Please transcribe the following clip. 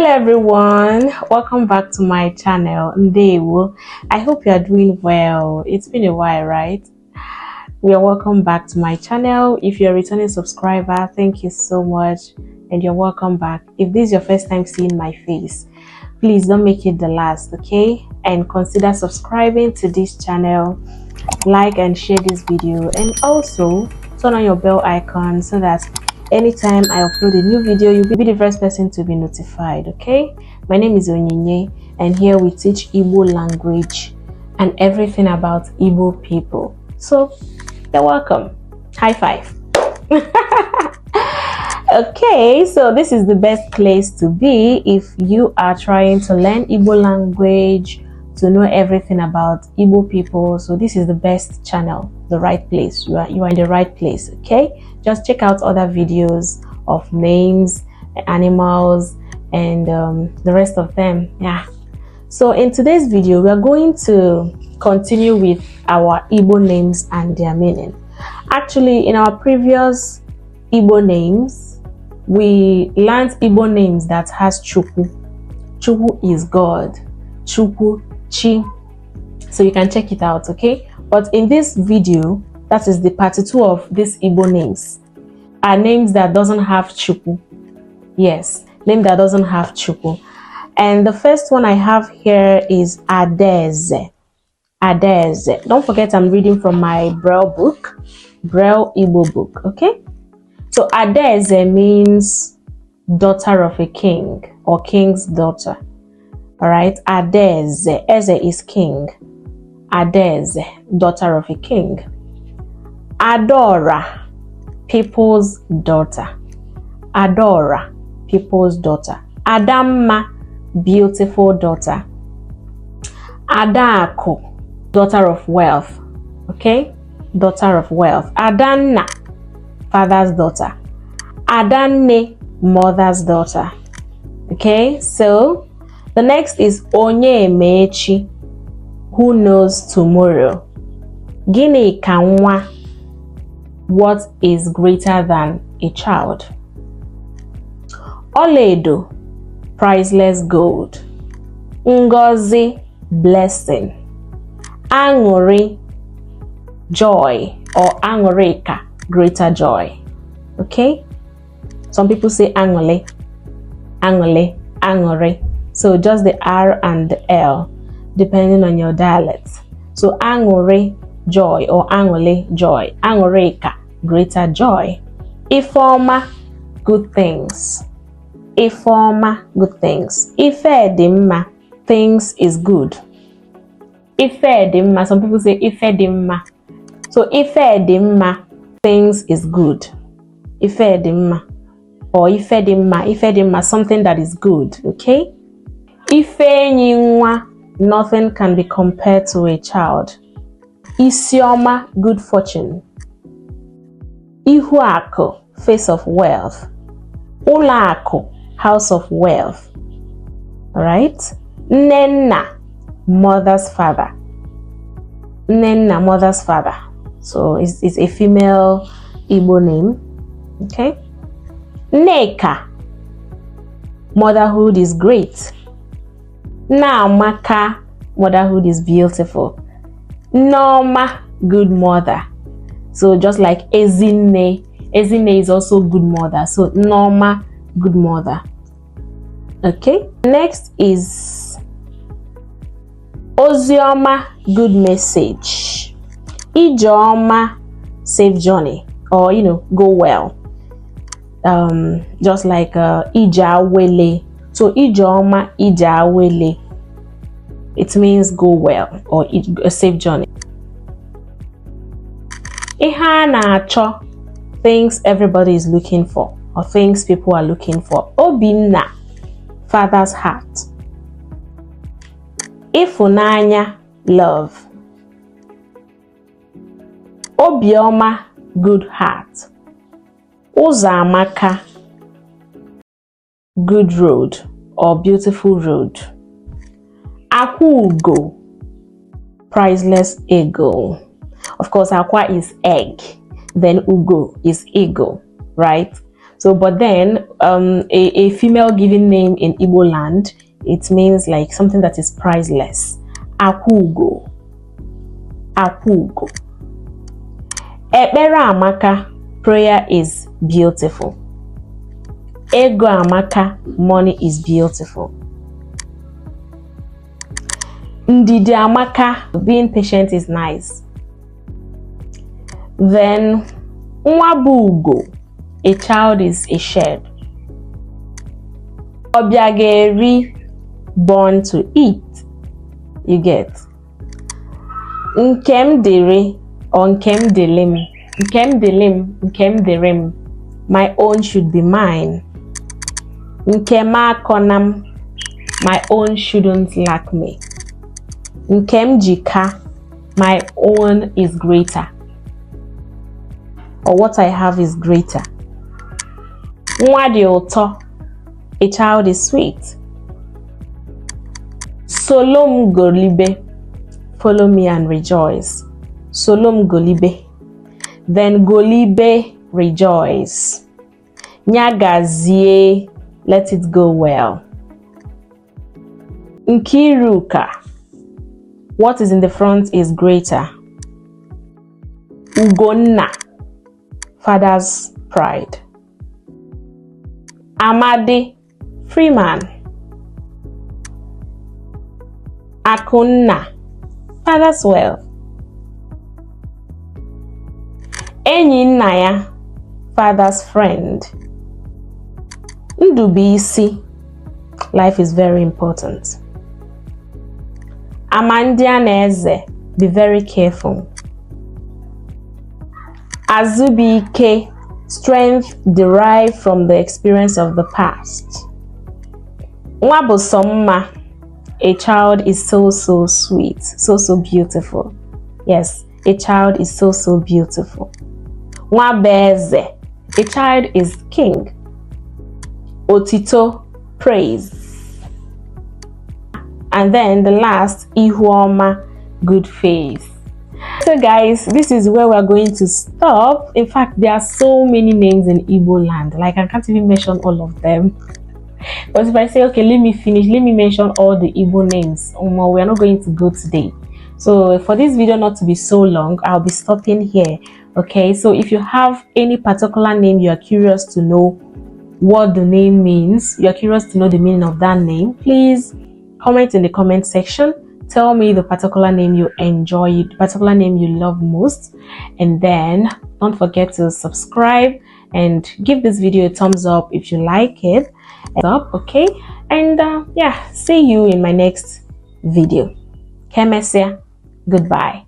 Hello everyone, welcome back to my channel. Ndewo. I hope you are doing well. It's been a while, right? We are welcome back to my channel. If you're a returning subscriber, thank you so much and you're welcome back. If this is your first time seeing my face, please don't make it the last, okay? And consider subscribing to this channel, like and share this video, and also turn on your bell icon so that anytime I upload a new video, you'll be the first person to be notified, okay? My name is Onyinye, and here we teach Igbo language and everything about Igbo people. So, you're welcome. High five. Okay, so this is the best place to be if you are trying to learn Igbo language, to know everything about Igbo people. So this is the best channel, the right place. You are in the right place, okay? Just check out other videos of names, animals, and the rest of them. Yeah. So in today's video, we are going to continue with our Igbo names and their meaning. Actually, in our previous Igbo names, we learned Igbo names that has Chukwu. Chukwu is God. Chukwu, Chi. So you can check it out, okay? But in this video, that is the part 2 of these Igbo names, are names that doesn't have Chukwu. Yes, name that doesn't have Chukwu. And the first one I have here is Adeze. Adeze. Don't forget I'm reading from my Braille book, Braille Igbo book, okay? So Adeze means daughter of a king or king's daughter. All right, Adeze. Eze is king. Adeze, daughter of a king. Adora, people's daughter. Adora, people's daughter. Adamma, beautiful daughter. Adako, daughter of wealth. Okay, daughter of wealth. Adanna, father's daughter. Adanne, mother's daughter. Okay, so the next is Onye Mechi, who knows tomorrow. Gini kanwa, what is greater than a child. Oledo, priceless gold. Ngozi, blessing. Angori, joy, or angoreka, greater joy. Okay, some people say angole, angole, angore. So just the R and the L, depending on your dialect. So angore, joy, or angole, joy. Angoreka, greater joy. Ifoma, good things. Ifoma, good things. Ife dimma, things is good. Ife dimma, some people say ife dimma. So ife dimma, things is good. Ife dimma, or ife dimma, something that is good, okay? Ife nyinwa, nothing can be compared to a child. Isioma, good fortune. Ihuako, face of wealth. Ulaako, house of wealth. Alright? Nenna, mother's father. Nenna, mother's father. So it's a female Igbo name. Okay? Neka, motherhood is great. Naamaka, motherhood is beautiful. Norma, good mother. So just like Ezinne, Ezinne is also good mother. So Norma, good mother. Okay. Next is Ozioma, good message. Ijeoma, safe journey, or go well. Just like Ijawele. So Ijeoma, Ijawele, it means go well or a safe journey. Ihe na-achọ, things everybody is looking for or things people are looking for. Obinna, father's heart. Ifunanya, love. Obioma, good heart. Uzamaka, good road or beautiful road. Akugo, priceless ego. Of course, aqua is egg, then ugo is ego, right? So, but then a female given name in Igbo land, it means like something that is priceless. Akwugo. Akwugo. Ekpere amaka, prayer is beautiful. Ego amaka, money is beautiful. Ndidi amaka, being patient is nice. Then nwabugo, a child is a shed. Obiageri, born to eat. You get. Nkem dere or nkem delim. Nkem delim, nkem derim. My own should be mine. Nkema konam, my own shouldn't lack me. Nkem jika, my own is greater. Or what I have is greater. Nwadi oto, a child is sweet. Solom golibe, follow me and rejoice. Solom golibe, then golibe rejoice. Nyagazie, let it go well. Nkiruka, what is in the front is greater. Ugonna, father's pride. Amadi, free man. Akunna, father's wealth. Enyinnaya, father's friend. Ndubisi, life is very important. Amandianeze, be very careful. Azubike, strength derived from the experience of the past. Nwabosomma, a child is so sweet, so beautiful. Yes, a child is so beautiful. Nwabeze, a child is king. Otito, praise. And then the last, Ihuoma, good faith. So guys, this is where we're going to stop. In fact, there are so many names in Igbo land. Like, I can't even mention all of them. But if I say, okay, let me mention all the Igbo names, we're not going to go today. So for this video not to be so long, I'll be stopping here. Okay, so if you have any particular name you are curious to know what the name means, you are curious to know the meaning of that name, please comment in the comment section. Tell me the particular name you enjoy, the particular name you love most, and then don't forget to subscribe and give this video a thumbs up if you like it. Okay, and yeah, see you in my next video. Kemesia, goodbye.